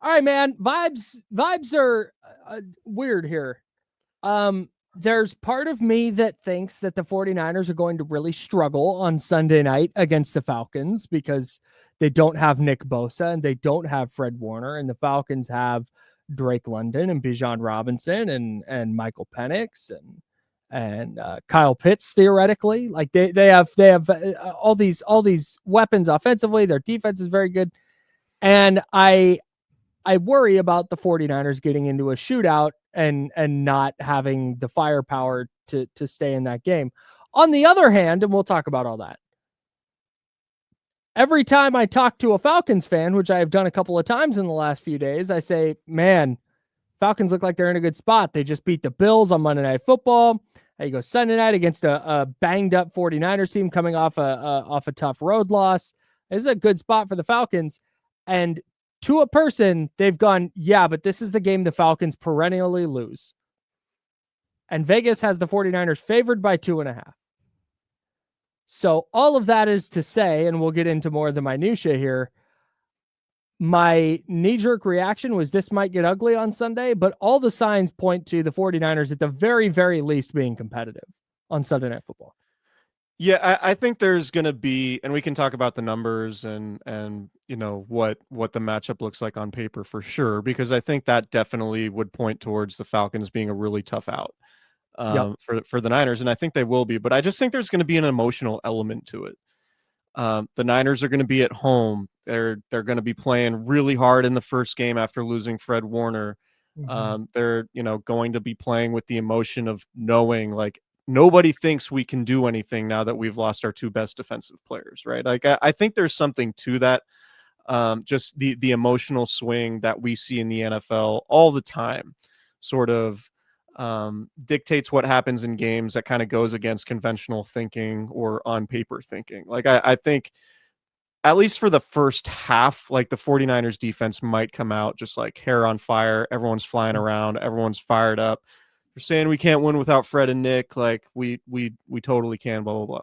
All right, man. Vibes are weird here. There's part of me that thinks that the 49ers are going to really struggle on Sunday night against the Falcons because they don't have Nick Bosa and they don't have Fred Warner, and the Falcons have Drake London and Bijan Robinson and Michael Penix and Kyle Pitts theoretically. Like they have all these weapons offensively. Their defense is very good. And I worry about the 49ers getting into a shootout and not having the firepower to stay in that game. On the other hand, and we'll talk about all that, every time I talk to a Falcons fan, which I have done a couple of times in the last few days, I say, man, Falcons look like they're in a good spot. They just beat the Bills on Monday Night Football. You go Sunday night against a banged up 49ers team coming off a tough road loss. This is a good spot for the Falcons. And to a person, they've gone, yeah, but this is the game the Falcons perennially lose. And Vegas has the 49ers favored by 2.5. So all of that is to say, and we'll get into more of the minutia here, my knee-jerk reaction was this might get ugly on Sunday, but all the signs point to the 49ers at the very, very least being competitive on Sunday Night Football. Yeah, I think there's going to be, and we can talk about the numbers and you know what the matchup looks like on paper for sure, because I think that definitely would point towards the Falcons being a really tough out for the Niners, and I think they will be. But I just think there's going to be an emotional element to it. The Niners are going to be at home. They're going to be playing really hard in the first game after losing Fred Warner. They're going to be playing with the emotion of knowing like nobody thinks we can do anything now that we've lost our two best defensive players, right? Like I think there's something to that. Just the emotional swing that we see in the NFL all the time sort of dictates what happens in games that kind of goes against conventional thinking or on paper thinking. Like I think at least for the first half, like the 49ers defense might come out just like hair on fire. Everyone's flying around. Everyone's fired up. They're saying we can't win without Fred and Nick. Like we totally can, blah, blah, blah.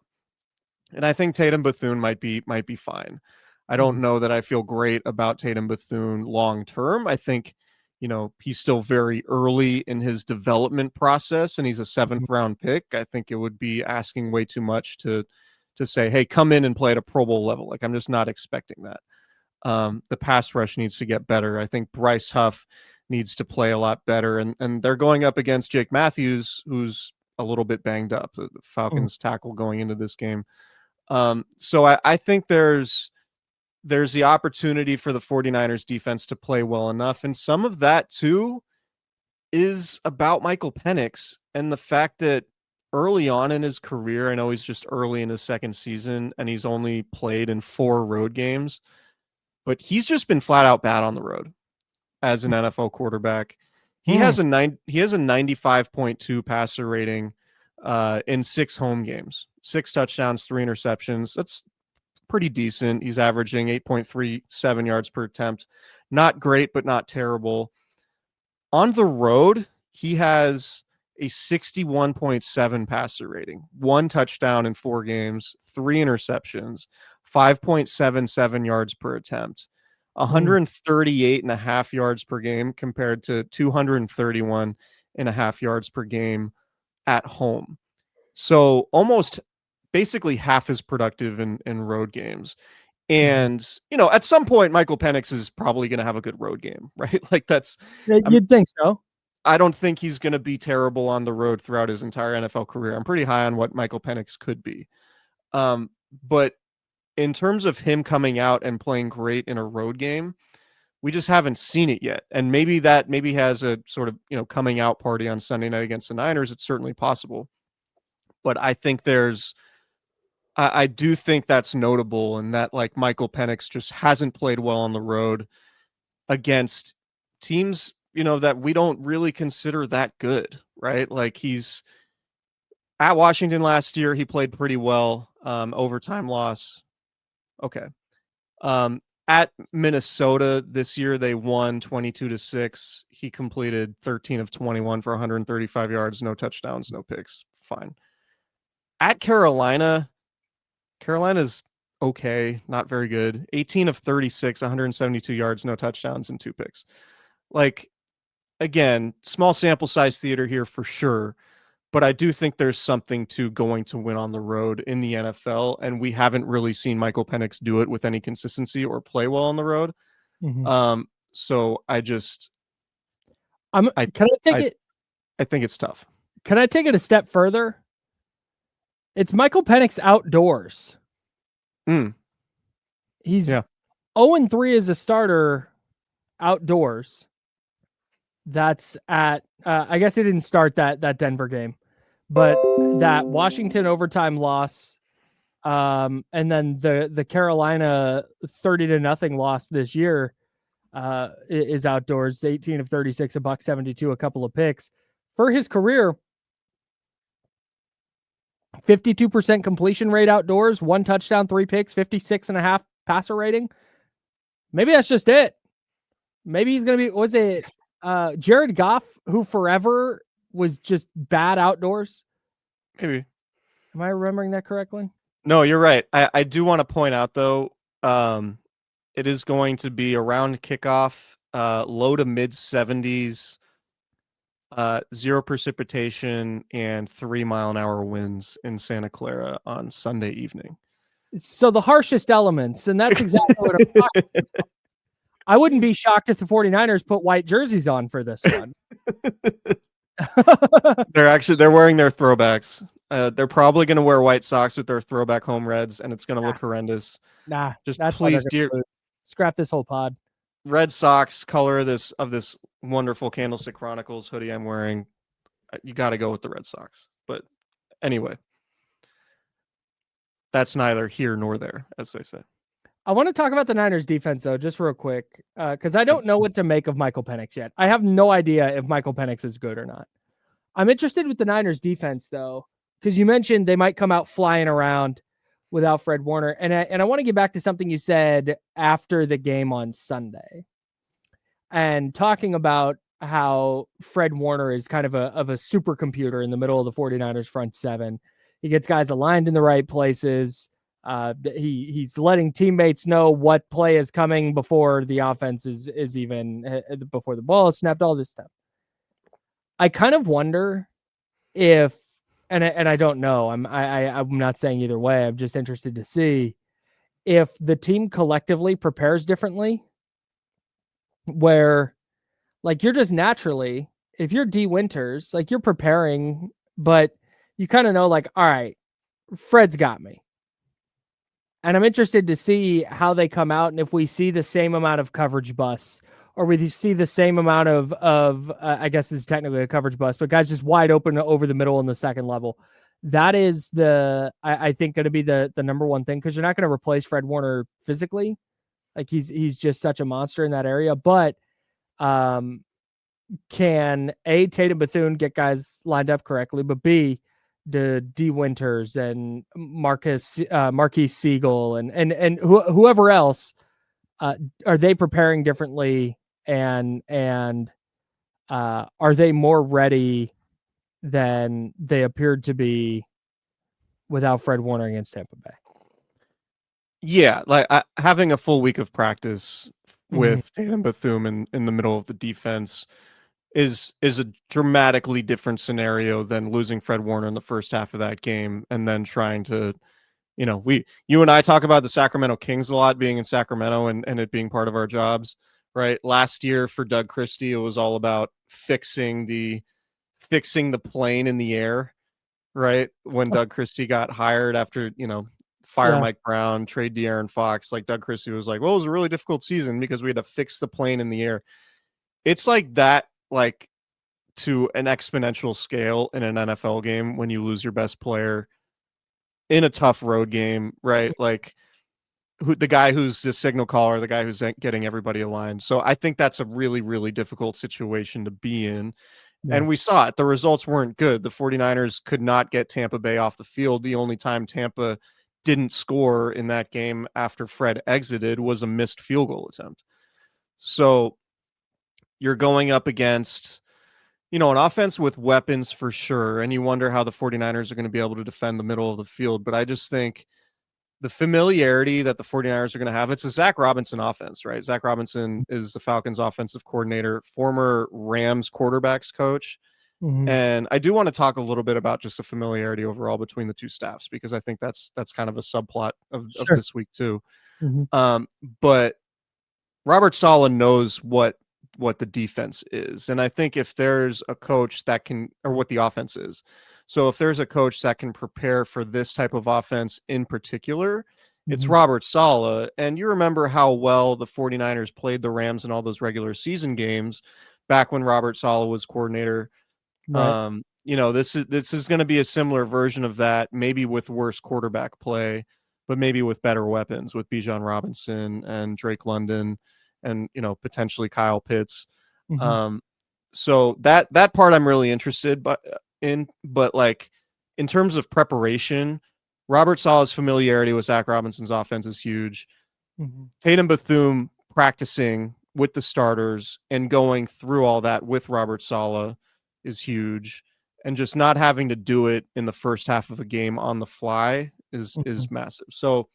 And I think Tatum Bethune might be fine. I don't know that I feel great about Tatum Bethune long term. I think, he's still very early in his development process and he's a 7th round pick. I think it would be asking way too much to say, hey, come in and play at a Pro Bowl level. Like I'm just not expecting that. The pass rush needs to get better. I think Bryce Huff needs to play a lot better. And they're going up against Jake Matthews, who's a little bit banged up, the Falcons tackle going into this game. So I think there's the opportunity for the 49ers defense to play well enough. And some of that too is about Michael Penix and the fact that early on in his career, I know he's just early in his second season and he's only played in 4 road games, but he's just been flat out bad on the road as an NFL quarterback. He has a 95.2 passer rating in 6 home games, 6 touchdowns, 3 interceptions. That's pretty decent. He's averaging 8.37 yards per attempt. Not great, but not terrible. On the road, he has a 61.7 passer rating, 1 touchdown in 4 games, 3 interceptions, 5.77 yards per attempt, 138.5 yards per game compared to 231.5 yards per game at home. So almost basically half as productive in road games. And, at some point, Michael Penix is probably going to have a good road game, right? Like you'd think so. I don't think he's going to be terrible on the road throughout his entire NFL career. I'm pretty high on what Michael Penix could be. But in terms of him coming out and playing great in a road game, we just haven't seen it yet. And maybe has a sort of, coming out party on Sunday night against the Niners. It's certainly possible. But I think I do think that's notable, and that like Michael Penix just hasn't played well on the road against teams, that we don't really consider that good, right? Like he's at Washington last year, he played pretty well. Overtime loss. Okay. At Minnesota this year, they won 22-6. He completed 13 of 21 for 135 yards, no touchdowns, no picks. Fine. At Carolina's okay, not very good. 18 of 36, 172 yards, no touchdowns, and 2 picks. Like, again, small sample size theater here for sure, but I do think there's something to going to win on the road in the NFL, and we haven't really seen Michael Penix do it with any consistency or play well on the road. So I just, Can I take it? I think it's tough. Can I take it a step further? It's Michael Penix outdoors. He's 0-3 as a starter outdoors. That's at I guess he didn't start that Denver game, but that Washington overtime loss, and then the Carolina 30-0 loss this year is outdoors. 18 of 36, $172, a couple of picks. For his career, 52% completion rate outdoors, 1 touchdown, 3 picks, 56.5 passer rating. Maybe that's just it. Maybe he's going to be, was it Jared Goff, who forever was just bad outdoors? Maybe. Am I remembering that correctly? No, you're right. I do want to point out, though, it is going to be around kickoff, low to mid 70s, 0 precipitation, and 3-mile-an-hour winds in Santa Clara on Sunday evening. So the harshest elements, and that's exactly what I'm talking about. I wouldn't be shocked if the 49ers put white jerseys on for this one. They're wearing their throwbacks. They're probably going to wear white socks with their throwback home reds, and it's going to look horrendous. Just please, dear, scrap this whole pod. Red Sox color of this wonderful Candlestick Chronicles hoodie I'm wearing. You got to go with the Red Sox. But anyway, that's neither here nor there, as they say. I want to talk about the Niners defense, though, just real quick, because I don't know what to make of Michael Penix yet. I have no idea if Michael Penix is good or not. I'm interested with the Niners defense, though, because you mentioned they might come out flying around without Fred Warner. And I want to get back to something you said after the game on Sunday and talking about how Fred Warner is kind of a supercomputer in the middle of the 49ers front seven. He gets guys aligned in the right places. He's letting teammates know what play is coming before the offense is even before the ball is snapped, all this stuff. I kind of wonder if, and I don't know, I'm not saying either way. I'm just interested to see if the team collectively prepares differently, where like you're just naturally, if you're D Winters, like you're preparing, but you kind of know like, all right, Fred's got me. And I'm interested to see how they come out and if we see the same amount of coverage busts or we see the same amount of I guess it's technically a coverage bust, but guys just wide open over the middle in the second level. That is I think going to be the number one thing, because you're not going to replace Fred Warner physically. Like he's just such a monster in that area. But can A, Tatum Bethune get guys lined up correctly, but B, the D Winters and Marquise Siegel and whoever else, are they preparing differently and are they more ready than they appeared to be without Fred Warner against Tampa Bay? Yeah, like having a full week of practice with Tatum Bethune in the middle of the defense is a dramatically different scenario than losing Fred Warner in the first half of that game and then trying to, you and I talk about the Sacramento Kings a lot, being in Sacramento and it being part of our jobs, right? Last year for Doug Christie, it was all about fixing the plane in the air, right? When Doug Christie got hired after, fire Mike Brown, trade De'Aaron Fox, like Doug Christie was like, well, it was a really difficult season because we had to fix the plane in the air. It's like that, like to an exponential scale in an NFL game when you lose your best player in a tough road game, right? Like the guy who's the signal caller, the guy who's getting everybody aligned. So I think that's a really, really difficult situation to be in. Yeah. And we saw it. The results weren't good. The 49ers could not get Tampa Bay off the field. The only time Tampa didn't score in that game after Fred exited was a missed field goal attempt. So you're going up against, an offense with weapons for sure. And you wonder how the 49ers are going to be able to defend the middle of the field. But I just think the familiarity that the 49ers are going to have. It's a Zach Robinson offense, right? Zach Robinson is the Falcons offensive coordinator, former Rams quarterbacks coach. Mm-hmm. And I do want to talk a little bit about just the familiarity overall between the two staffs, because I think that's kind of a subplot of this week too. Mm-hmm. But Robert Saleh knows what the defense is. And I think if there's a coach that can, or what the offense is. So if there's a coach that can prepare for this type of offense in particular, it's Robert Saleh. And you remember how well the 49ers played the Rams in all those regular season games back when Robert Saleh was coordinator. Right. This is going to be a similar version of that, maybe with worse quarterback play, but maybe with better weapons, with Bijan Robinson and Drake London and, potentially Kyle Pitts. Mm-hmm. So that part I'm really interested but like in terms of preparation, Robert Saleh's familiarity with Zach Robinson's offense is huge. Mm-hmm. Tatum Bethune practicing with the starters and going through all that with Robert Saleh is huge. And just not having to do it in the first half of a game on the fly is massive. So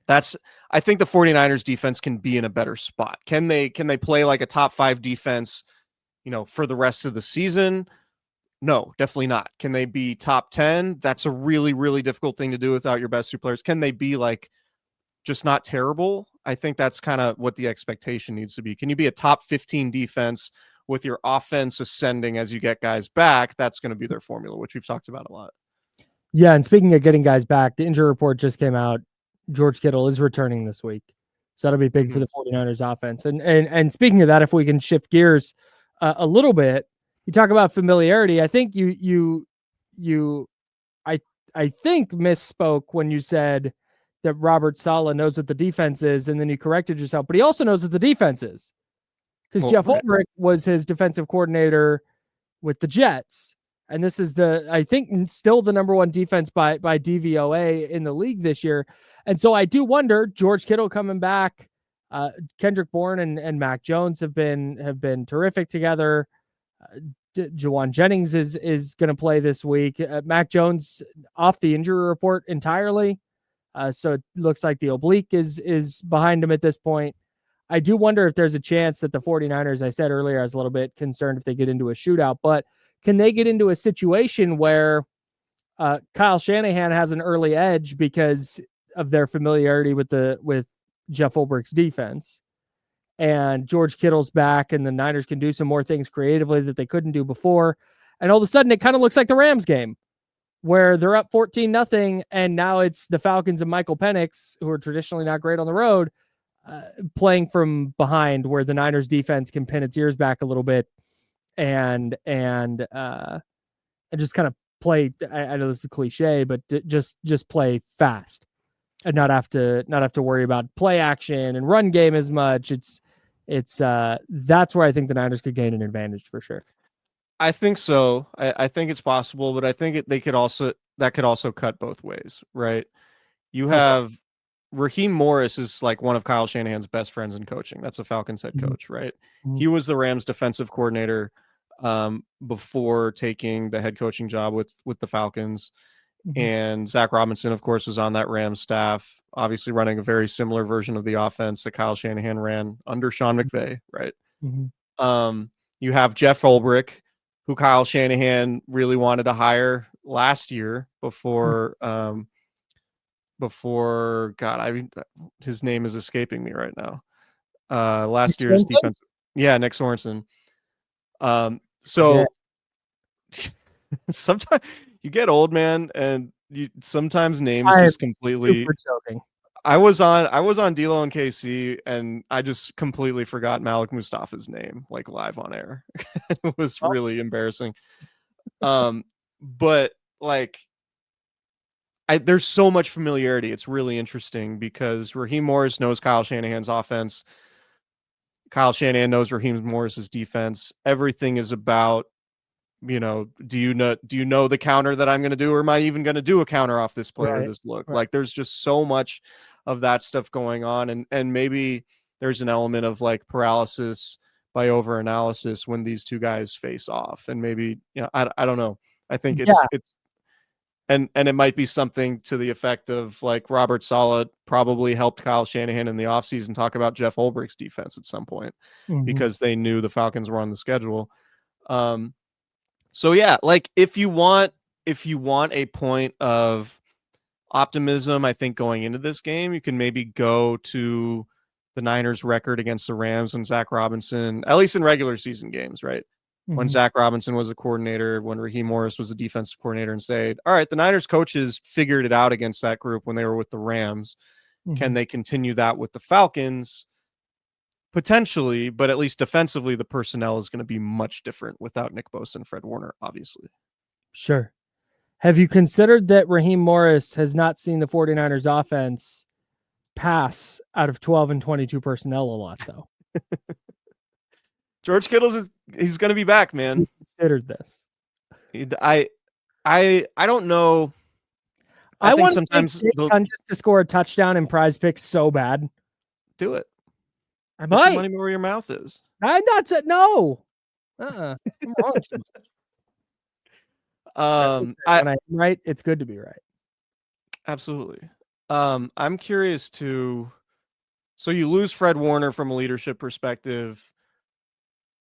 I think the 49ers defense can be in a better spot. Can they play like a top 5 defense, for the rest of the season? No, definitely not. Can they be top 10? That's a really, really difficult thing to do without your best 2 players. Can they be like just not terrible? I think that's kind of what the expectation needs to be. Can you be a top 15 defense with your offense ascending as you get guys back? That's going to be their formula, which we've talked about a lot. Yeah, and speaking of getting guys back, the injury report just came out. George Kittle is returning this week. So that'll be big for the 49ers offense. And speaking of that, if we can shift gears a little bit, you talk about familiarity. I think I think misspoke when you said that Robert Saleh knows what the defense is, and then you corrected yourself, but he also knows what the defense is. Because Jeff Ulbrich was his defensive coordinator with the Jets. And this is I think still the number 1 defense by DVOA in the league this year. And so I do wonder, George Kittle coming back, Kendrick Bourne and Mac Jones have been terrific together. Jawan Jennings is going to play this week. Mac Jones off the injury report entirely. So it looks like the oblique is behind him at this point. I do wonder if there's a chance that the 49ers, I said earlier, I was a little bit concerned if they get into a shootout, but can they get into a situation where Kyle Shanahan has an early edge because of their familiarity with Jeff Ulbricht's defense, and George Kittle's back, and the Niners can do some more things creatively that they couldn't do before, and all of a sudden it kind of looks like the Rams game where they're up 14-0, and now it's the Falcons and Michael Penix, who are traditionally not great on the road, playing from behind, where the Niners defense can pin its ears back a little bit and just kind of play. I know this is a cliche, but just play fast and not have to worry about play action and run game as much. It's that's where I think the Niners could gain an advantage for sure. I think so. I think it's possible, but I think that could also cut both ways, right? You have Raheem Morris is like one of Kyle Shanahan's best friends in coaching. That's the Falcons head coach, right? Mm-hmm. He was the Rams defensive coordinator before taking the head coaching job with the Falcons. Mm-hmm. And Zach Robinson, of course, was on that Rams staff, obviously running a very similar version of the offense that Kyle Shanahan ran under Sean McVay, right? Mm-hmm. You have Jeff Ulbrich, who Kyle Shanahan really wanted to hire last year before his name is escaping me right now. Last year's defense. Yeah, Nick Sorensen. Sometimes you get old, man, and sometimes names just completely super joking. I was on D-Lo and KC, and I just completely forgot Malik Mustafa's name, like live on air. It was really embarrassing. But like, there's so much familiarity. It's really interesting because Raheem Morris knows Kyle Shanahan's offense. Kyle Shanahan knows Raheem Morris's defense. Everything is about, do you know the counter that I'm going to do, or am I even going to do a counter off this play or this look? Right. Like, there's just so much of that stuff going on, and maybe there's an element of like paralysis by overanalysis when these two guys face off, and maybe I don't know. I think it's and it might be something to the effect of like Robert Saleh probably helped Kyle Shanahan in the offseason talk about Jeff Holbrick's defense at some point because they knew the Falcons were on the schedule. So yeah, like if you want a point of optimism, I think going into this game, you can maybe go to the Niners record against the Rams when Zach Robinson, at least in regular season games, right? When Zach Robinson was a coordinator, when Raheem Morris was a defensive coordinator, and say, all right, the Niners coaches figured it out against that group when they were with the Rams. Can they continue that with the Falcons? Potentially, but at least defensively, the personnel is going to be much different without Nick Bosa and Fred Warner, obviously. Sure. Have you considered that Raheem Morris has not seen the 49ers offense pass out of 12 and 22 personnel a lot, though? George Kittle's he's going to be back, man. You considered this? I don't know. I think want sometimes just to score a touchdown in Prize Picks so bad. Do it. I Put might. your money where your mouth is. I'm not saying no. I'm wrong. When I'm right, it's good to be right. Absolutely. I'm curious to. So you lose Fred Warner from a leadership perspective.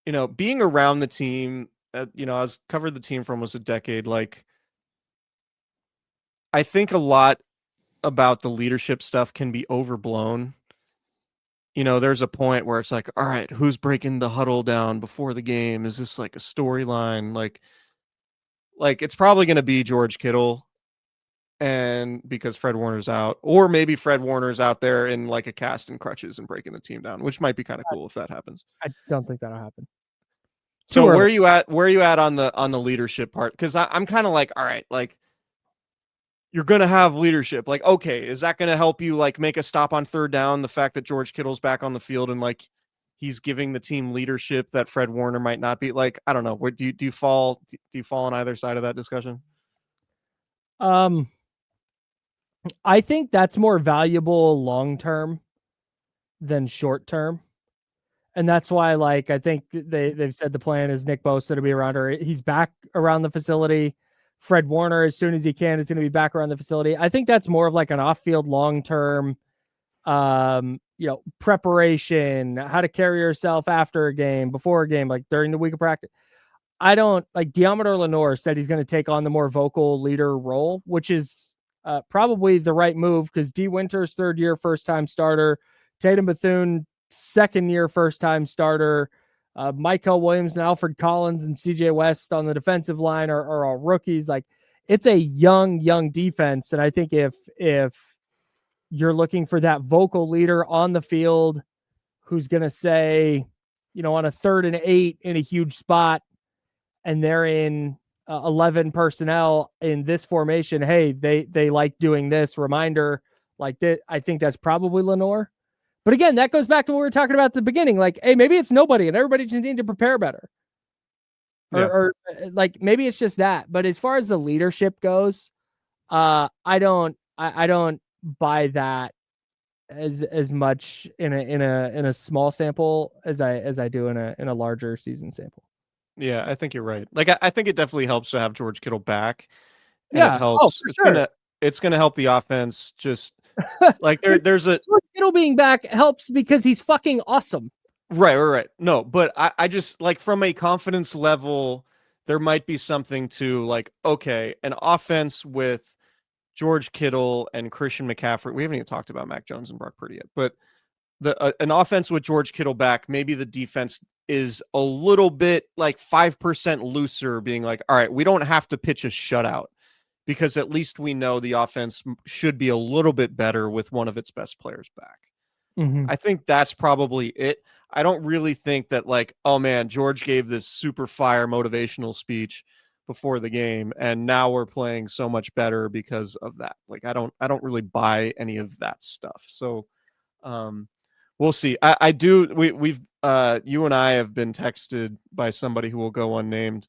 You know, being around the team. I was covered the team for almost a decade. Like, I think a lot about the leadership stuff can be overblown. You know, there's a point where it's like, all right, who's breaking the huddle down before the game? Is this like a storyline? Like it's probably going to be George Kittle, and because Fred Warner's out, or maybe Fred Warner's out there in like a cast and crutches and breaking the team down, which might be kind of cool if that happens. I don't think that'll happen. So where are you at on the leadership part? Because I'm kind of like, all right, like you're going to have leadership. Like, okay, is that going to help you like make a stop on third down? The fact that George Kittle's back on the field and like he's giving the team leadership that Fred Warner might not be. Like, I don't know. Where do you fall on either side of that discussion? I think that's more valuable long-term than short-term. And that's why, like, I think they've said the plan is Nick Bosa to be around, or he's back around the facility. Fred Warner, as soon as he can, is going to be back around the facility. I think that's more of like an off-field long-term, preparation, how to carry yourself after a game, before a game, like during the week of practice. I don't like Deommodore Lenoir said he's going to take on the more vocal leader role, which is probably the right move because D Winters, third year, first time starter, Tatum Bethune, second year, first time starter, Michael Williams and Alfred Collins and CJ West on the defensive line are all rookies. Like it's a young defense. And I think if you're looking for that vocal leader on the field, who's going to say, on a 3rd and 8 in a huge spot, and they're in 11 personnel in this formation, hey, they like doing this reminder like that. I think that's probably Lenoir. But again, that goes back to what we were talking about at the beginning. Like, hey, maybe it's nobody and everybody just need to prepare better. Or like maybe it's just that. But as far as the leadership goes, I don't buy that as much in a small sample as I do in a larger season sample. Yeah, I think you're right. Like I think it definitely helps to have George Kittle back. And yeah, it helps. It's gonna help the offense just like there's a George Kittle being back helps because he's fucking awesome. Right. No, but I just like from a confidence level, there might be something to like, okay, an offense with George Kittle and Christian McCaffrey. We haven't even talked about Mac Jones and Brock Purdy yet, but an offense with George Kittle back, maybe the defense is a little bit like 5% looser, being like, all right, we don't have to pitch a shutout because at least we know the offense should be a little bit better with one of its best players back. Mm-hmm. I think that's probably it. I don't really think that like, oh man, George gave this super fire motivational speech before the game and now we're playing so much better because of that. Like, I don't really buy any of that stuff. So, we'll see. I do. We've you and I have been texted by somebody who will go unnamed.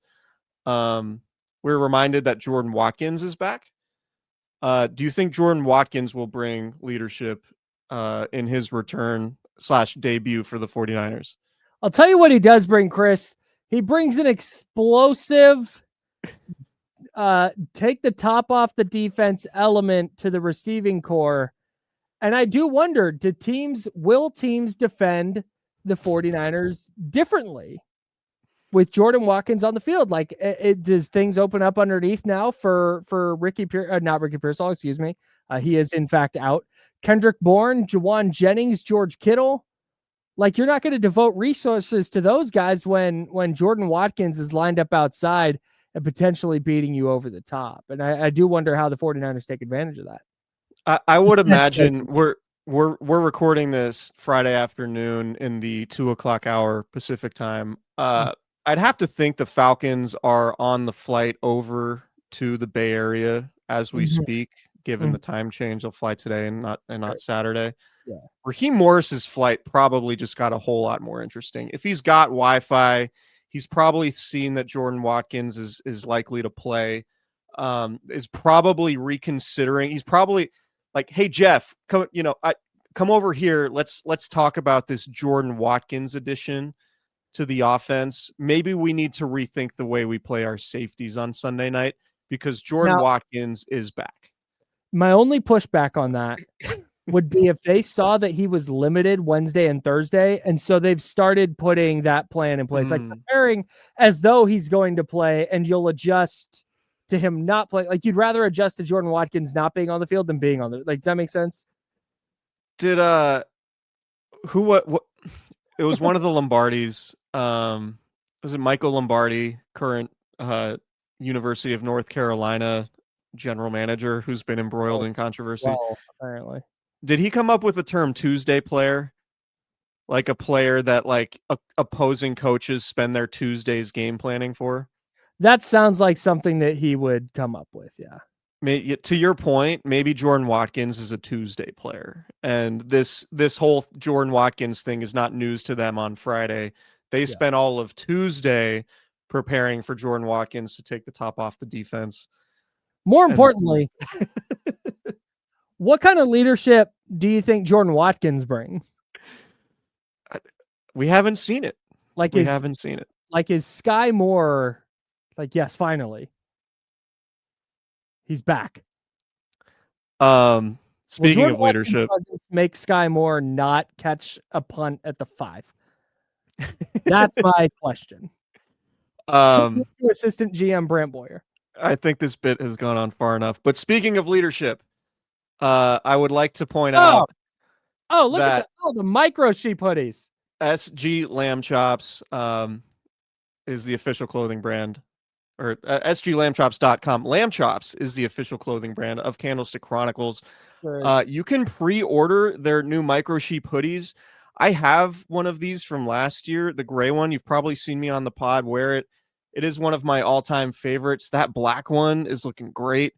We're reminded that Jordan Watkins is back. Do you think Jordan Watkins will bring leadership in his return / debut for the 49ers? I'll tell you what he does bring, Chris. He brings an explosive take the top off the defense element to the receiving core. And I do wonder, will teams defend the 49ers differently with Jordan Watkins on the field? Like, does things open up underneath now for not Ricky Pearsall, excuse me. He is in fact out. Kendrick Bourne, Jawan Jennings, George Kittle. Like, you're not going to devote resources to those guys when Jordan Watkins is lined up outside and potentially beating you over the top. And I do wonder how the 49ers take advantage of that. I would imagine we're recording this Friday afternoon in the 2:00 hour Pacific time. I'd have to think the Falcons are on the flight over to the Bay Area as we speak, given the time change. They'll fly today and not Saturday. Yeah. Raheem Morris's flight probably just got a whole lot more interesting. If he's got Wi-Fi, he's probably seen that Jordan Watkins is likely to play. Is probably reconsidering. He's probably like, hey Jeff, come over here. Let's talk about this Jordan Watkins addition to the offense. Maybe we need to rethink the way we play our safeties on Sunday night because Jordan Watkins is back. My only pushback on that would be if they saw that he was limited Wednesday and Thursday, and so they've started putting that plan in place, like preparing as though he's going to play, and you'll adjust to him not playing. Like, you'd rather adjust to Jordan Watkins not being on the field than being on the. Like, does that make sense? Did what? It was one of the Lombardis. Was it Michael Lombardi, current University of North Carolina general manager, who's been embroiled in controversy? Well, apparently. Did he come up with the term Tuesday player? Like a player that like opposing coaches spend their Tuesdays game planning for? That sounds like something that he would come up with, yeah. To your point, maybe Jordan Watkins is a Tuesday player. And this whole Jordan Watkins thing is not news to them on Friday. They spent all of Tuesday preparing for Jordan Watkins to take the top off the defense. More importantly, what kind of leadership do you think Jordan Watkins brings? We haven't seen it. We haven't seen it. Like, is Sky Moore like, yes, finally, he's back? Speaking of leadership, make Sky Moore not catch a punt at the 5. That's my question. Assistant GM Brant Boyer. I think this bit has gone on far enough. But speaking of leadership, I would like to point out. Oh, look at the micro sheep hoodies. SG Lamb Chops is the official clothing brand, or sglambchops.com. Lamb Chops is the official clothing brand of Candlestick Chronicles. You can pre-order their new micro sheep hoodies. I have one of these from last year, the gray one. You've probably seen me on the pod wear it. It is one of my all-time favorites. That black one is looking great.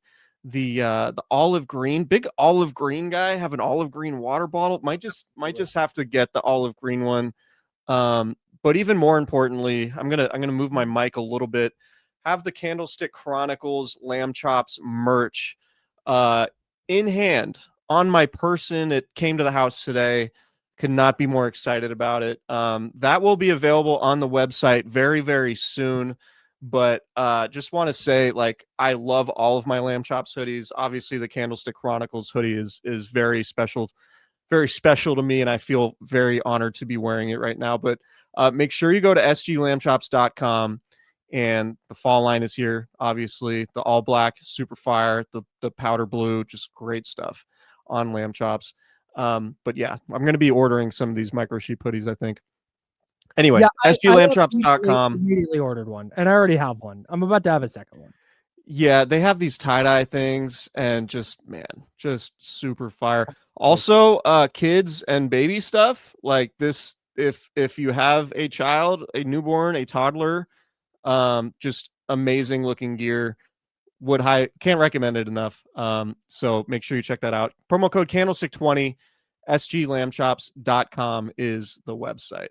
The olive green, big olive green guy, have an olive green water bottle. Might just have to get the olive green one. But even more importantly, I'm gonna move my mic a little bit. Have the Candlestick Chronicles Lamb Chops merch in hand on my person. It came to the house today. Could not be more excited about it. That will be available on the website very, very soon. But just want to say, like, I love all of my Lamb Chops hoodies. Obviously, the Candlestick Chronicles hoodie is very special to me, and I feel very honored to be wearing it right now. But make sure you go to sglambchops.com, and the fall line is here. Obviously, the all black, super fire, the powder blue, just great stuff on Lamb Chops. But yeah, I'm going to be ordering some of these micro sheep hoodies, I think. Anyway, sglambchops.com. Immediately ordered one, and I already have one. I'm about to have a second one. Yeah, they have these tie-dye things, and just super fire. Also, kids and baby stuff like this. If you have a child, a newborn, a toddler, just amazing looking gear. Can't recommend it enough. So make sure you check that out. Promo code Candlestick20, sglambchops.com is the website.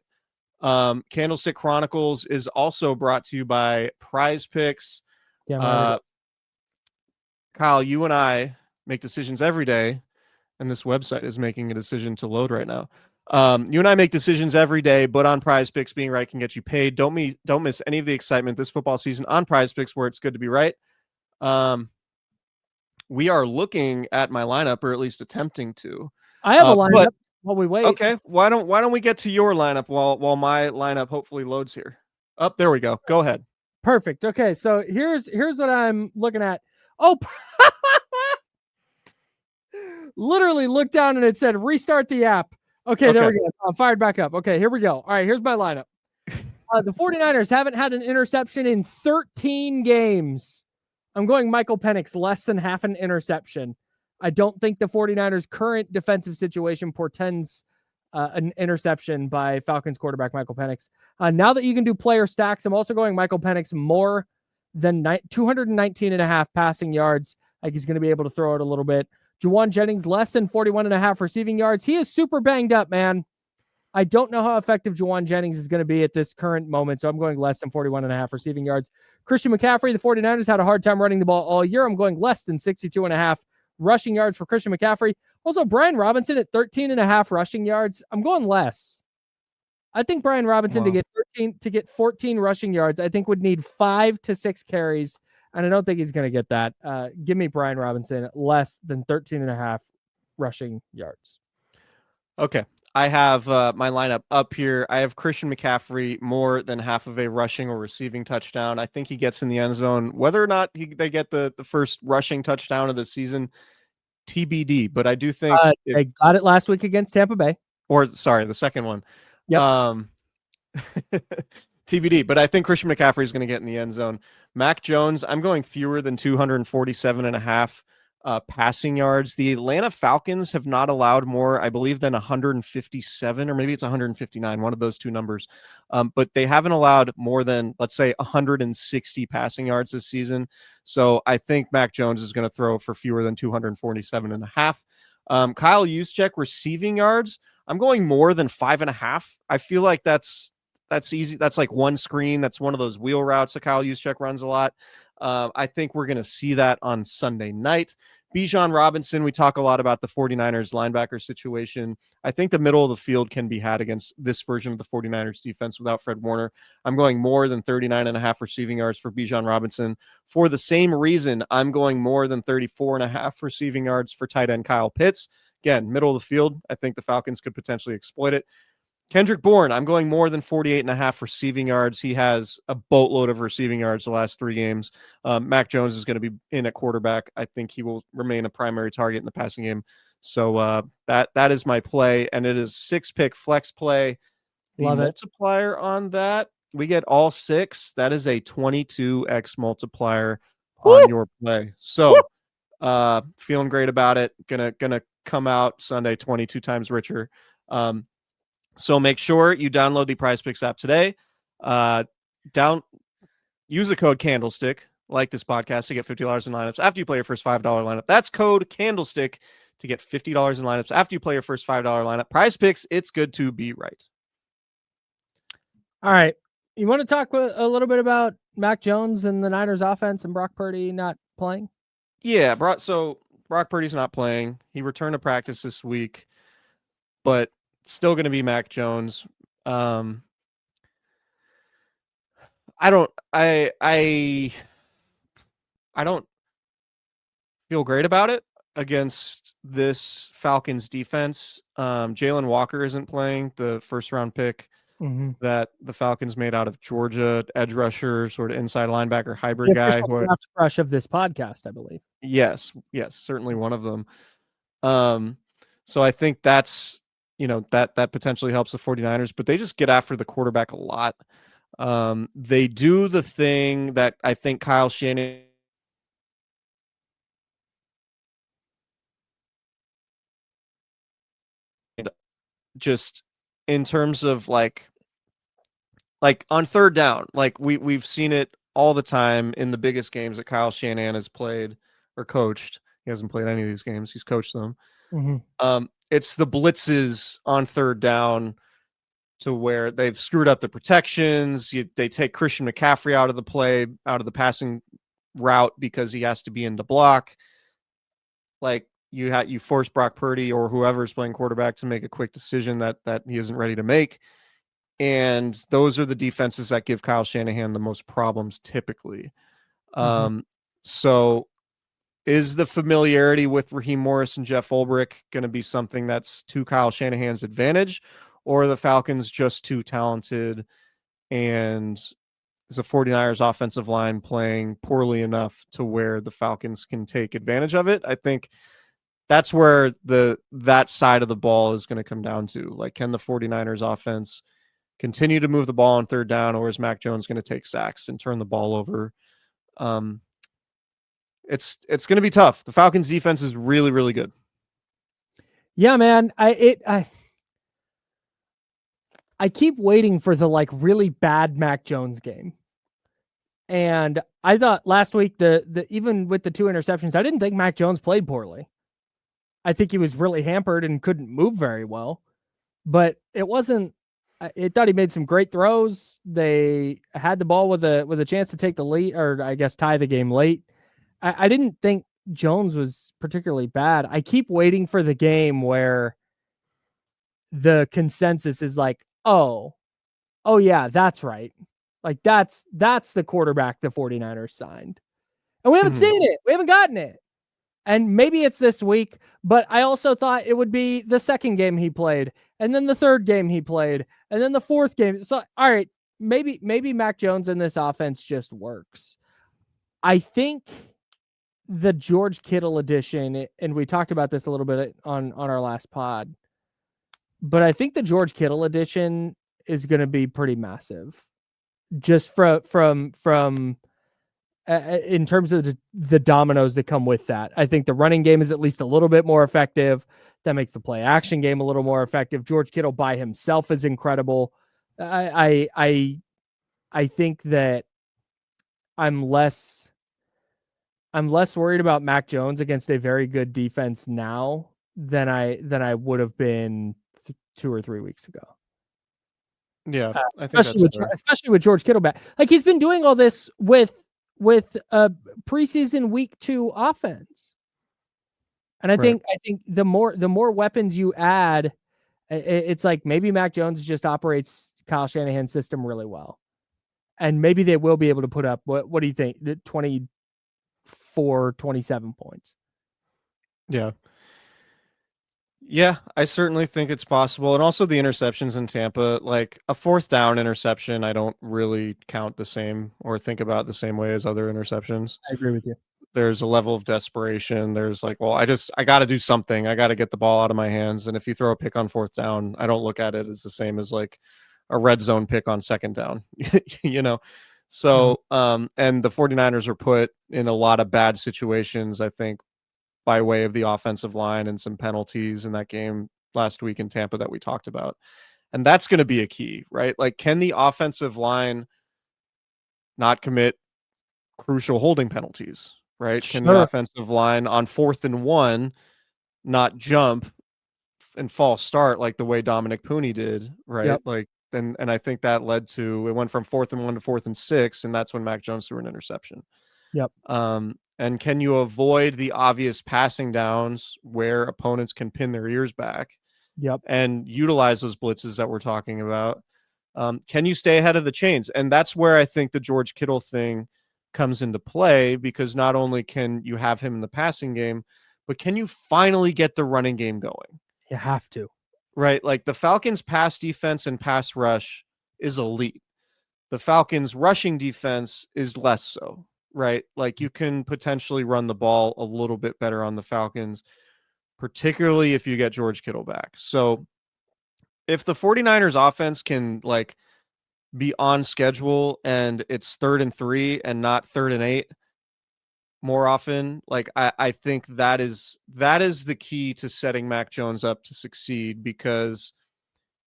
Candlestick Chronicles is also brought to you by Prize Picks. Kyle, you and I make decisions every day, and this website is making a decision to load right now. You and I make decisions every day, but on Prize Picks, being right can get you paid. Don't miss any of the excitement this football season on Prize Picks, where it's good to be right. We are looking at my lineup, or at least attempting to. I have a lineup while we wait. Okay, why don't we get to your lineup while my lineup hopefully loads here? Oh, there we go. Go ahead. Perfect. Okay, so here's what I'm looking at. Oh, literally looked down and it said restart the app. Okay, there we go. I'm fired back up. Okay, here we go. All right, here's my lineup. The 49ers haven't had an interception in 13 games. I'm going Michael Penix, less than half an interception. I don't think the 49ers' current defensive situation portends an interception by Falcons quarterback Michael Penix. Now that you can do player stacks, I'm also going Michael Penix more than 219 and a half passing yards. Like he's going to be able to throw it a little bit. Juwan Jennings, less than 41 and a half receiving yards. He is super banged up, man. I don't know how effective Juwan Jennings is going to be at this current moment, so I'm going less than 41 and a half receiving yards. Christian McCaffrey, the 49ers had a hard time running the ball all year. I'm going less than 62 and a half rushing yards for Christian McCaffrey. Also, Brian Robinson at 13 and a half rushing yards. I'm going less. I think Brian Robinson to get 14 rushing yards, I think would need 5 to 6 carries, and I don't think he's going to get that. Give me Brian Robinson at less than 13 and a half rushing yards. Okay. I have my lineup up here. I have Christian McCaffrey more than half of a rushing or receiving touchdown. I think he gets in the end zone. Whether or not they get the first rushing touchdown of the season, TBD. But I do think they got it last week against Tampa Bay. Or, sorry, the second one. Yep. TBD. But I think Christian McCaffrey is going to get in the end zone. Mac Jones, I'm going fewer than 247 and a half passing yards. The Atlanta Falcons have not allowed more, I believe, than 157, or maybe it's 159, one of those two numbers. But they haven't allowed more than, let's say, 160 passing yards this season. So I think Mac Jones is going to throw for fewer than 247 and a half. Kyle Juszczyk receiving yards, I'm going more than 5.5. I feel like that's easy. That's like one screen. That's one of those wheel routes that Kyle Juszczyk runs a lot. I think we're going to see that on Sunday night. Bijan Robinson, we talk a lot about the 49ers linebacker situation. I think the middle of the field can be had against this version of the 49ers defense without Fred Warner. I'm going more than 39 and a half receiving yards for Bijan Robinson. For the same reason, I'm going more than 34 and a half receiving yards for tight end Kyle Pitts. Again, middle of the field. I think the Falcons could potentially exploit it. Kendrick Bourne, I'm going more than 48 and a half receiving yards. He has a boatload of receiving yards the last 3 games. Mac Jones is going to be in at quarterback. I think he will remain a primary target in the passing game. So that is my play, and it is 6-pick flex play. The multiplier on that, we get all 6. That is a 22x multiplier on your play. So feeling great about it. Gonna come out Sunday 22 times richer. So make sure you download the PrizePicks app today. Use the code Candlestick, like this podcast, to get $50 in lineups after you play your first $5 lineup. That's code Candlestick to get $50 in lineups after you play your first $5 lineup. PrizePicks, it's good to be right. All right. You want to talk a little bit about Mac Jones and the Niners offense and Brock Purdy not playing? Yeah, Brock Purdy's not playing. He returned to practice this week, but still going to be Mac Jones. I don't feel great about it against this Falcons defense. Jalen Walker isn't playing, the first round pick that the Falcons made out of Georgia, edge rusher, sort of inside linebacker hybrid guy. Draft crush of this podcast, I believe. Yes, certainly one of them. So I think that's, that potentially helps the 49ers, but they just get after the quarterback a lot. They do the thing that I think Kyle Shanahan just in terms of like on third down, like we've seen it all the time in the biggest games that Kyle Shanahan has played or coached. He hasn't played any of these games. He's coached them. It's the blitzes on third down to where they've screwed up the protections. They take Christian McCaffrey out of the play, out of the passing route because he has to be in to block. Like you force Brock Purdy or whoever's playing quarterback to make a quick decision that he isn't ready to make. And those are the defenses that give Kyle Shanahan the most problems typically. So is the familiarity with Raheem Morris and Jeff Ulbrich going to be something that's to Kyle Shanahan's advantage, or are the Falcons just too talented and is the 49ers offensive line playing poorly enough to where the Falcons can take advantage of it? I think that's where that side of the ball is going to come down to. Like, can the 49ers offense continue to move the ball on third down, or is Mac Jones going to take sacks and turn the ball over? It's going to be tough. The Falcons defense is really, really good. Yeah, man. I keep waiting for the like really bad Mac Jones game. And I thought last week the even with the 2 interceptions, I didn't think Mac Jones played poorly. I think he was really hampered and couldn't move very well. But it wasn't. I thought he made some great throws. They had the ball with a chance to take the lead, or I guess tie the game late. I didn't think Jones was particularly bad. I keep waiting for the game where the consensus is like, oh yeah, that's right. Like that's the quarterback the 49ers signed. And we haven't seen it. We haven't gotten it. And maybe it's this week, but I also thought it would be the second game he played, and then the third game he played, and then the fourth game. So, all right, maybe Mac Jones in this offense just works. I think the George Kittle edition, and we talked about this a little bit on our last pod, but I think the George Kittle edition is going to be pretty massive, just from in terms of the dominoes that come with that. I think the running game is at least a little bit more effective. That makes the play action game a little more effective. George Kittle by himself is incredible. I think that I'm less worried about Mac Jones against a very good defense now than I would have been 2 or 3 weeks ago. Yeah, I think especially with George Kittle back. Like he's been doing all this with a preseason week 2 offense. And I think the more weapons you add, it's like maybe Mac Jones just operates Kyle Shanahan's system really well. And maybe they will be able to put up, what do you think? 24, 27 points. Yeah. Yeah, I certainly think it's possible. And also the interceptions in Tampa, like a fourth down interception, I don't really count the same or think about the same way as other interceptions. I agree with you. There's a level of desperation. There's like, well, I got to do something. I got to get the ball out of my hands. And if you throw a pick on fourth down, I don't look at it as the same as like a red zone pick on second down, you know? So, and the 49ers are put in a lot of bad situations, I think, by way of the offensive line and some penalties in that game last week in Tampa that we talked about. And that's going to be a key, right? Like, can the offensive line not commit crucial holding penalties, right? Sure. Can the offensive line on 4th and 1 not jump and false start like the way Dominic Pooney did, right? Yep. Like, and I think that led to, it went from 4th and 1 to 4th and 6, and that's when Mac Jones threw an interception. Yep. And can you avoid the obvious passing downs where opponents can pin their ears back? Yep. And utilize those blitzes that we're talking about? Can you stay ahead of the chains? And that's where I think the George Kittle thing comes into play, because not only can you have him in the passing game, but can you finally get the running game going? You have to. Right? Like the Falcons' pass defense and pass rush is elite. The Falcons' rushing defense is less so. Right? Like you can potentially run the ball a little bit better on the Falcons, particularly if you get George Kittle back. So if the 49ers offense can like be on schedule and it's 3rd and 3 and not 3rd and 8 more often, like I think that is the key to setting Mac Jones up to succeed, because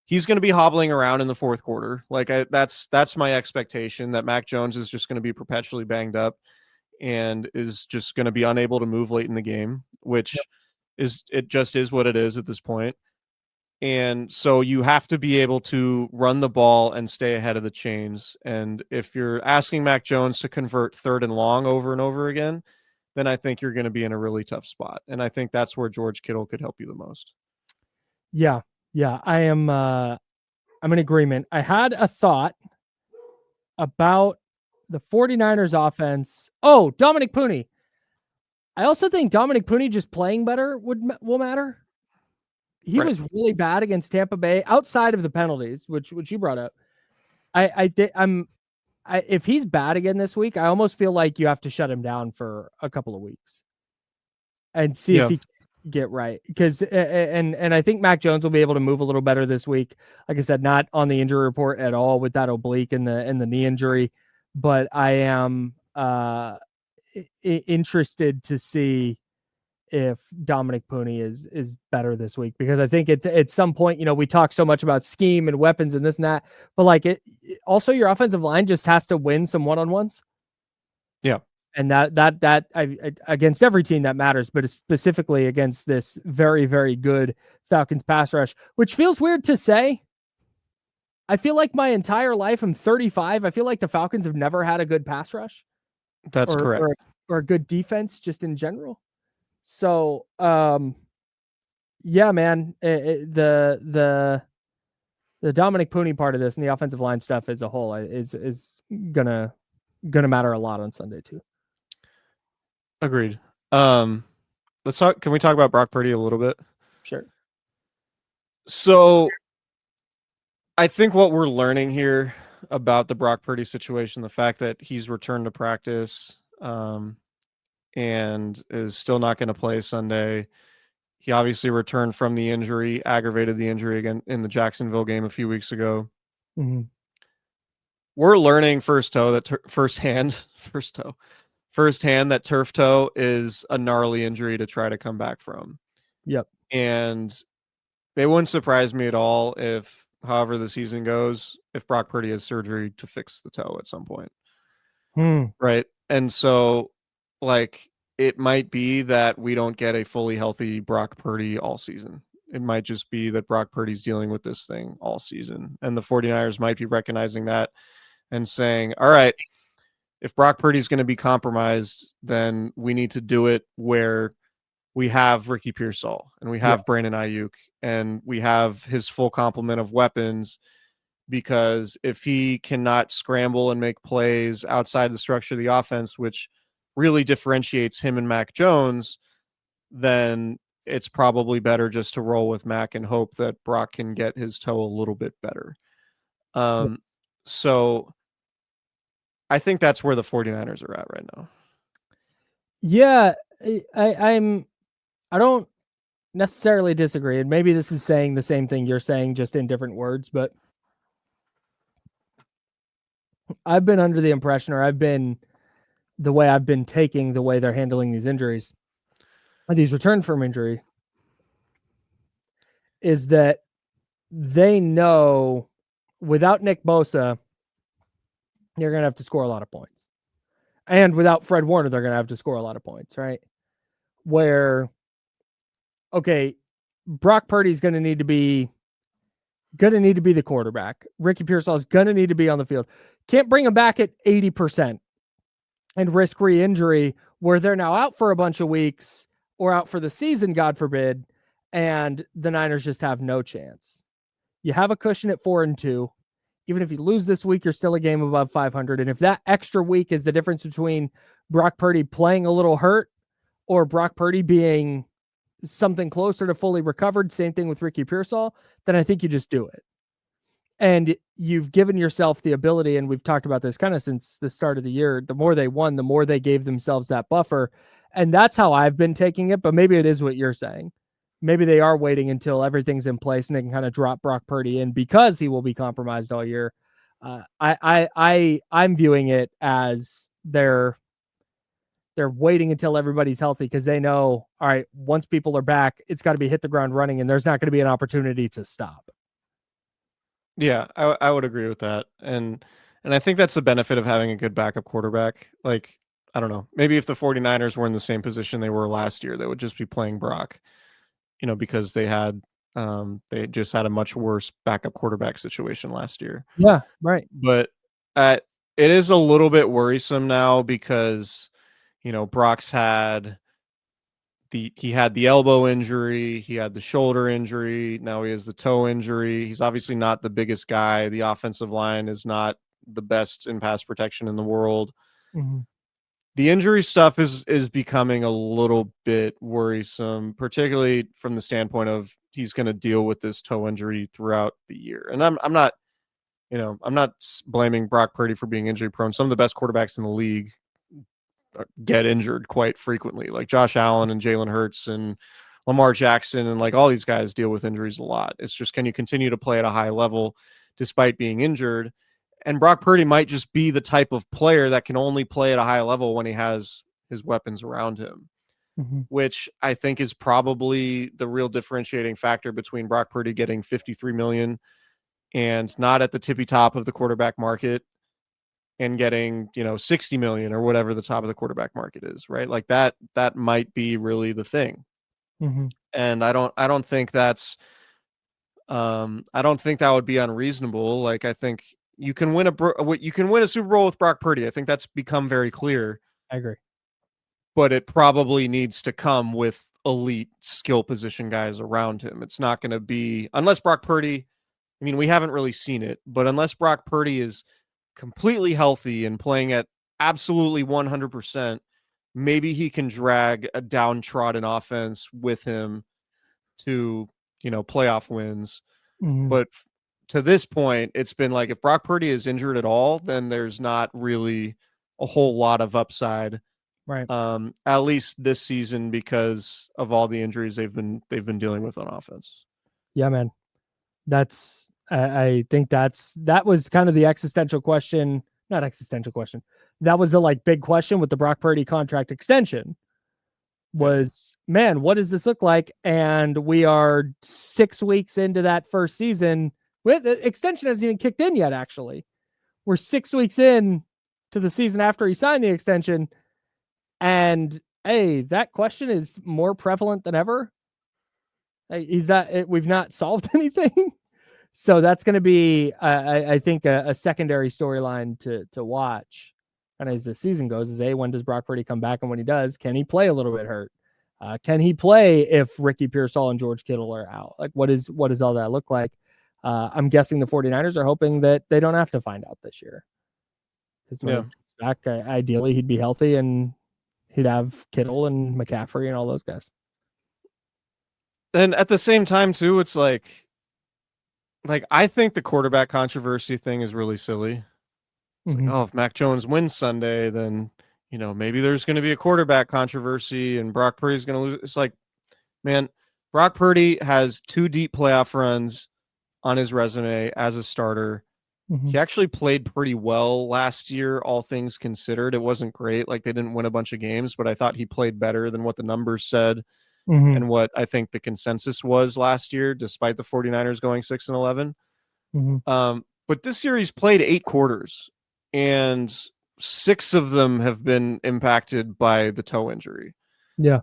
he's going to be hobbling around in the fourth quarter. Like that's my expectation, that Mac Jones is just going to be perpetually banged up and is just going to be unable to move late in the game, which is what it is at this point. And so you have to be able to run the ball and stay ahead of the chains. And if you're asking Mac Jones to convert 3rd and long over and over again, then I think you're going to be in a really tough spot. And I think that's where George Kittle could help you the most. Yeah. I'm in agreement. I had a thought about The 49ers offense. Oh, Dominic Pooney. I also think Dominic Pooney just playing better will matter. He Right. was really bad against Tampa Bay outside of the penalties, which you brought up. If he's bad again this week, I almost feel like you have to shut him down for a couple of weeks and see if he can get right. Because and I think Mac Jones will be able to move a little better this week. Like I said, not on the injury report at all with that oblique and the knee injury, but I am interested to see if Dominic Pooney is better this week, because I think it's at some point, we talk so much about scheme and weapons and this and that, but like also your offensive line just has to win some one-on-ones. Yeah. And that against every team that matters, but specifically against this very, very good Falcons pass rush, which feels weird to say. I feel like my entire life, I'm 35. I feel like the Falcons have never had a good pass rush. That's correct. Or a good defense just in general. So, yeah, man, the Dominic Pooney part of this and the offensive line stuff as a whole is gonna matter a lot on Sunday too. Agreed. Let's talk. Can we talk about Brock Purdy a little bit? Sure. So, I think what we're learning here about the Brock Purdy situation, the fact that he's returned to practice, and is still not going to play Sunday. He obviously returned from the injury, aggravated the injury again in the Jacksonville game a few weeks ago. Mm-hmm. We're learning firsthand that turf toe is a gnarly injury to try to come back from. Yep. And it wouldn't surprise me at all if, however the season goes, if Brock Purdy has surgery to fix the toe at some point. Right. And so, like, it might be that we don't get a fully healthy Brock Purdy all season. It might just be that Brock Purdy's dealing with this thing all season. And the 49ers might be recognizing that and saying, all right, if Brock Purdy's going to be compromised, then we need to do it where we have Ricky Pearsall and we have Brandon Ayuk and we have his full complement of weapons. Because if he cannot scramble and make plays outside the structure of the offense, which really differentiates him and Mac Jones, then it's probably better just to roll with Mac and hope that Brock can get his toe a little bit better. So I think that's where the 49ers are at right now. Yeah, I don't necessarily disagree. And maybe this is saying the same thing you're saying, just in different words, but I've been under the impression, or the way I've been taking the way they're handling these injuries, or these return from injury, is that they know without Nick Bosa, you're going to have to score a lot of points. And without Fred Warner, they're going to have to score a lot of points, right? Where, okay, Brock Purdy's going to need to be the quarterback. Ricky Pearsall is going to need to be on the field. Can't bring him back at 80% and risk re-injury where they're now out for a bunch of weeks or out for the season, God forbid, and the Niners just have no chance. You have a cushion at 4-2. Even if you lose this week, you're still a game above 500. And if that extra week is the difference between Brock Purdy playing a little hurt or Brock Purdy being something closer to fully recovered, same thing with Ricky Pearsall, then I think you just do it. And you've given yourself the ability, and we've talked about this kind of since the start of the year, the more they won, the more they gave themselves that buffer. And that's how I've been taking it, but maybe it is what you're saying. Maybe they are waiting until everything's in place and they can kind of drop Brock Purdy in because he will be compromised all year. I'm viewing it as they're waiting until everybody's healthy because they know, all right, once people are back, it's got to be hit the ground running and there's not going to be an opportunity to stop. Yeah, I would agree with that. And I think that's the benefit of having a good backup quarterback. Like, I don't know, maybe if the 49ers were in the same position they were last year, they would just be playing Brock, because they just had a much worse backup quarterback situation last year. Yeah, right. But it is a little bit worrisome now because, Brock's had the elbow injury, he had the shoulder injury, now he has the toe injury. He's obviously not the biggest guy. The offensive line is not the best in pass protection in the world. Mm-hmm. The injury stuff is becoming a little bit worrisome, particularly from the standpoint of he's going to deal with this toe injury throughout the year. And I'm not, I'm not blaming Brock Purdy for being injury prone. Some of the best quarterbacks in the league get injured quite frequently, like Josh Allen and Jalen Hurts and Lamar Jackson, and like all these guys deal with injuries a lot. It's just, can you continue to play at a high level despite being injured? And Brock Purdy might just be the type of player that can only play at a high level when he has his weapons around him, which I think is probably the real differentiating factor between Brock Purdy getting $53 million and not at the tippy top of the quarterback market and getting, $60 million or whatever the top of the quarterback market is, right? Like that might be really the thing. And I don't think that's, I don't think that would be unreasonable. Like, I think you can win a Super Bowl with Brock Purdy. I think that's become very clear. I agree. But it probably needs to come with elite skill position guys around him. It's not going to be, unless Brock Purdy, I mean, we haven't really seen it, but unless Brock Purdy is completely healthy and playing at absolutely 100%, maybe he can drag a downtrodden offense with him to, playoff wins. But to this point, it's been like, if Brock Purdy is injured at all, then there's not really a whole lot of upside, right? At least this season, because of all the injuries they've been dealing with on offense. Yeah, man. I think that was kind of the existential question, not existential question. That was the big question with the Brock Purdy contract extension was, man, what does this look like? And we are 6 weeks into that first season. The extension hasn't even kicked in yet, actually. We're 6 weeks in to the season after he signed the extension. And hey, that question is more prevalent than ever. We've not solved anything. So that's going to be, I think, a secondary storyline to watch. And as the season goes, is when does Brock Purdy come back? And when he does, can he play a little bit hurt? Can he play if Ricky Pearsall and George Kittle are out? Like, what does all that look like? I'm guessing the 49ers are hoping that they don't have to find out this year. Because when he comes back, ideally he'd be healthy and he'd have Kittle and McCaffrey and all those guys. And at the same time, too, it's like I think the quarterback controversy thing is really silly. It's like, if Mac Jones wins Sunday, then, maybe there's going to be a quarterback controversy and Brock Purdy's going to lose. It's like, man, Brock Purdy has 2 deep playoff runs on his resume as a starter. He actually played pretty well last year, all things considered. It wasn't great. Like, they didn't win a bunch of games, but I thought he played better than what the numbers said and what I think the consensus was last year, despite the 49ers going 6-11. But this year he's played 8 quarters, and 6 of them have been impacted by the toe injury. Yeah.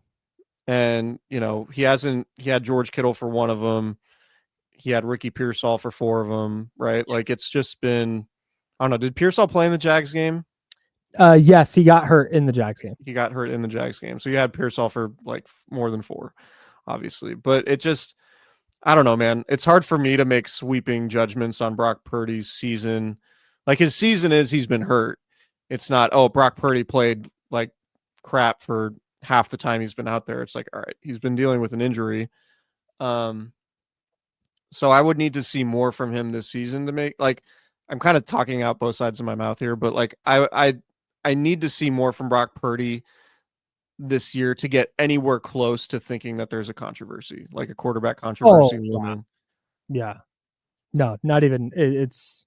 And, he had George Kittle for 1 of them. He had Ricky Pearsall for 4 of them, right? Yeah. Like, it's just been, I don't know. Did Pearsall play in the Jags game? Yes, he got hurt in the Jags game. So you had Pearsall for more than 4, obviously. But it just, I don't know, man. It's hard for me to make sweeping judgments on Brock Purdy's season. Like, his season he's been hurt. It's not, Brock Purdy played like crap for half the time he's been out there. It's like, all right, he's been dealing with an injury. So I would need to see more from him this season to make, I'm kind of talking out both sides of my mouth here, but I need to see more from Brock Purdy this year to get anywhere close to thinking that there's a controversy, like a quarterback controversy. Yeah. No, not even. It's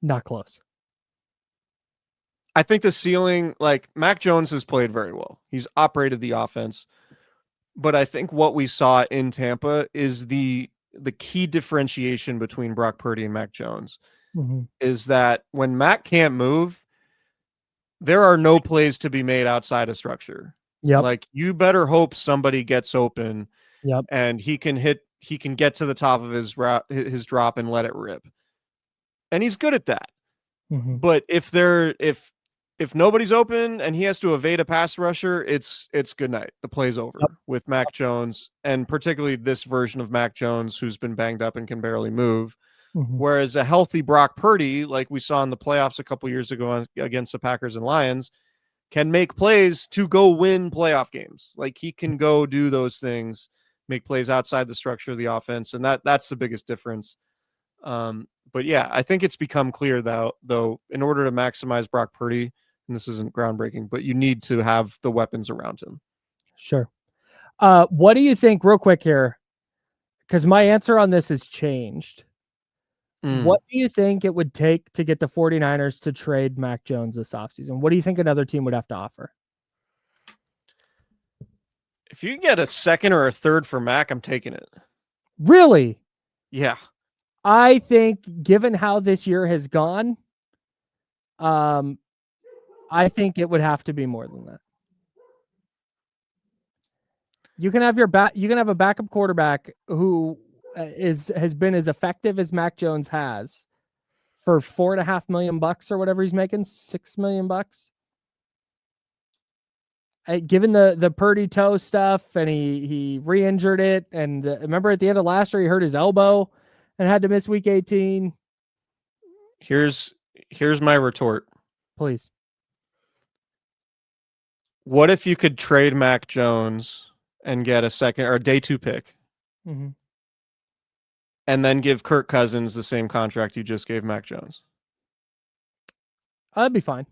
not close. I think the ceiling, Mac Jones has played very well. He's operated the offense, but I think what we saw in Tampa is the key differentiation between Brock Purdy and Mac Jones is that when Mac can't move, there are no plays to be made outside of structure. Yeah. You better hope somebody gets open and he can get to the top of his drop and let it rip. And he's good at that. But if nobody's open and he has to evade a pass rusher, it's good night. The play's over with Mac Jones, and particularly this version of Mac Jones who's been banged up and can barely move. Whereas a healthy Brock Purdy, like we saw in the playoffs a couple years ago against the Packers and Lions, can make plays to go win playoff games. Like he can go do those things, make plays outside the structure of the offense. And that's the biggest difference. But yeah, I think it's become clear though, in order to maximize Brock Purdy, and this isn't groundbreaking, but you need to have the weapons around him. Sure. What do you think, real quick here? Because my answer on this has changed. What do you think it would take to get the 49ers to trade Mac Jones this offseason? What do you think another team would have to offer? If you can get a second or a third for Mac, I'm taking it. Really? Yeah. I think given how this year has gone, I think it would have to be more than that. You can have a backup quarterback who has been as effective as Mac Jones has for $4.5 million or whatever he's making, $6 million. Given the Purdy toe stuff, and he re-injured it, and remember at the end of last year he hurt his elbow and had to miss week 18. Here's my retort. Please. What if you could trade Mac Jones and get a second or a day 2 pick, and then give Kirk Cousins the same contract you just gave Mac Jones? That'd be fine.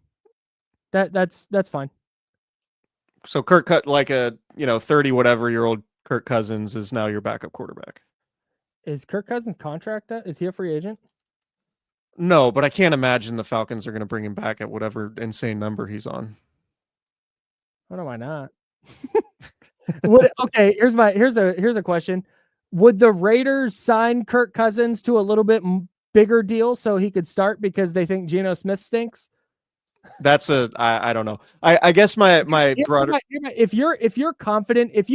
That's fine. So Kirk cut like a 30 whatever year old Kirk Cousins is now your backup quarterback. Is Kirk Cousins contract? Is he a free agent? No, but I can't imagine the Falcons are going to bring him back at whatever insane number he's on. I don't know why not. Okay, here's a question. Would the Raiders sign Kirk Cousins to a little bit bigger deal so he could start because they think Geno Smith stinks? That's I don't know. I guess my broader. If you're confident, if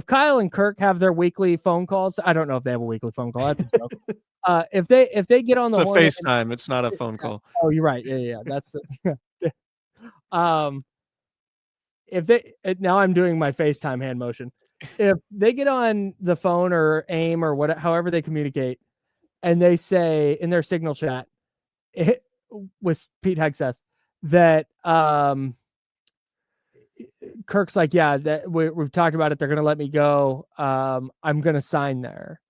Kyle and Kirk have their weekly phone calls, I don't know if they have a weekly phone call. That's a joke. If they get on the horn, it's a FaceTime. It's not a phone call. Oh, you're right. Yeah. That's the. Now I'm doing my FaceTime hand motion. If they get on the phone or AIM or however they communicate, and they say in their signal chat with Pete Hegseth that Kirk's like, yeah, that we've talked about it. They're going to let me go. I'm going to sign there.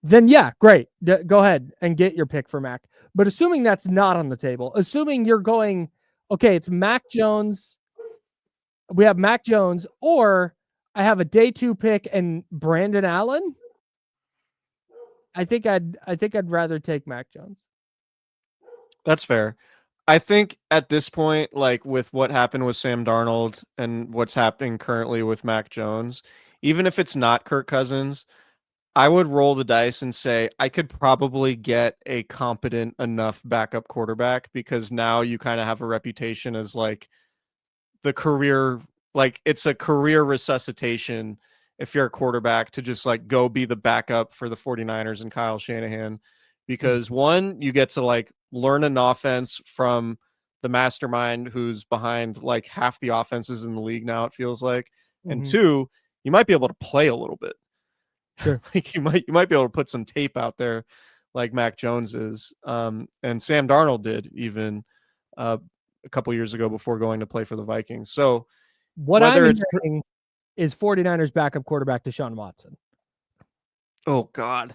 Then yeah, great. Go ahead and get your pick for Mac. But assuming that's not on the table, assuming you're going, okay, it's Mac Jones. We have Mac Jones, or I have a day 2 pick and Brandon Allen. I think I'd rather take Mac Jones. That's fair. I think at this point, like with what happened with Sam Darnold and what's happening currently with Mac Jones, even if it's not Kirk Cousins, I would roll the dice and say I could probably get a competent enough backup quarterback, because now you kind of have a reputation as like the career, like it's a career resuscitation if you're a quarterback to just like go be the backup for the 49ers and Kyle Shanahan, because one, you get to like learn an offense from the mastermind who's behind like half the offenses in the league now, it feels like. And two, you might be able to play a little bit. Sure. Like you might be able to put some tape out there like Mac Jones is. And Sam Darnold did even a couple years ago before going to play for the Vikings. So what I'm hearing is 49ers backup quarterback Deshaun Watson. Oh God.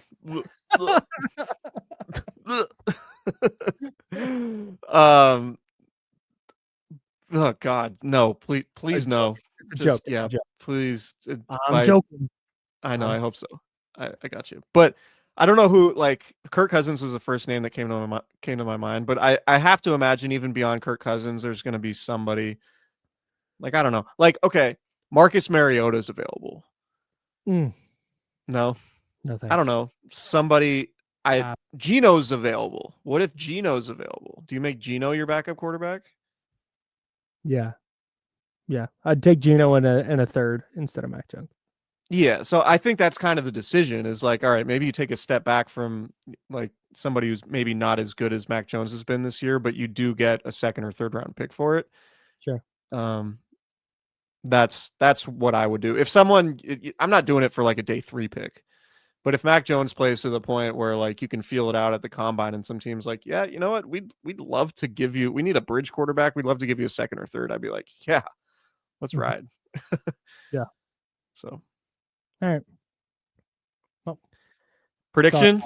Oh God, no, please no. It's a joke. Yeah, please. I'm joking. I know. I hope so. I got you. But I don't know who, like Kirk Cousins was the first name that came to my mind. But I have to imagine even beyond Kirk Cousins, there's going to be somebody. Like I don't know. Like okay, Marcus Mariota's available. No, thanks. I don't know. Somebody. Geno's available. What if Geno's available? Do you make Geno your backup quarterback? Yeah. I'd take Geno in a third instead of Mac Jones. Yeah, so I think that's kind of the decision is like, all right, maybe you take a step back from like somebody who's maybe not as good as Mac Jones has been this year, but you do get a second or third round pick for it. Sure. That's what I would do. If someone, I'm not doing it for like a day 3 pick, But if Mac Jones plays to the point where like you can feel it out at the combine, and some teams like, yeah, you know what, we'd love to give you. We need a bridge quarterback. We'd love to give you a second or third. I'd be like, yeah, let's ride. Yeah. So. All right. Well, prediction.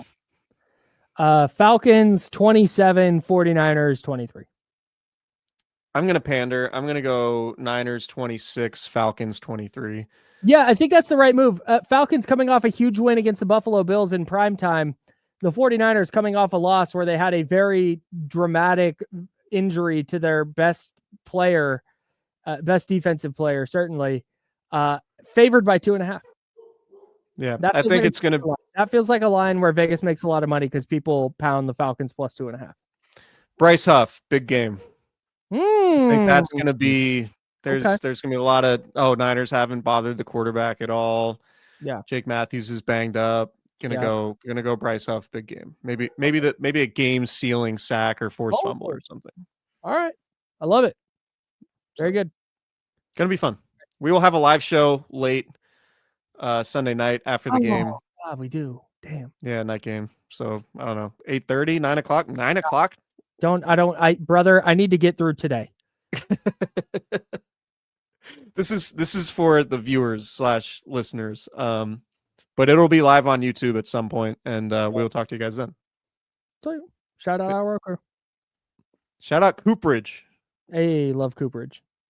Falcons 27, 49ers 23. I'm going to pander. I'm going to go Niners 26, Falcons 23. Yeah, I think that's the right move. Falcons coming off a huge win against the Buffalo Bills in primetime. The 49ers coming off a loss where they had a very dramatic injury to their best player, best defensive player, certainly. Favored by 2.5. Yeah, I think it's going to... That feels like a line where Vegas makes a lot of money because people pound the Falcons plus 2.5. Bryce Huff, big game. I think that's going to be... There's going to be a lot of, Niners haven't bothered the quarterback at all. Yeah. Jake Matthews is banged up. Gonna go Bryce Huff, big game. Maybe a game sealing sack or forced fumble or something. All right. I love it. Very good. Gonna be fun. We will have a live show late Sunday night after the game. God, we do. Damn. Yeah, night game. So I don't know, 8:30, 9 o'clock, 9 o'clock. Brother, I need to get through today. This is for the viewers / listeners. But it'll be live on YouTube at some point, and we'll talk to you guys then. Shout out our worker. Shout out Cooperage. Hey, love Cooperage.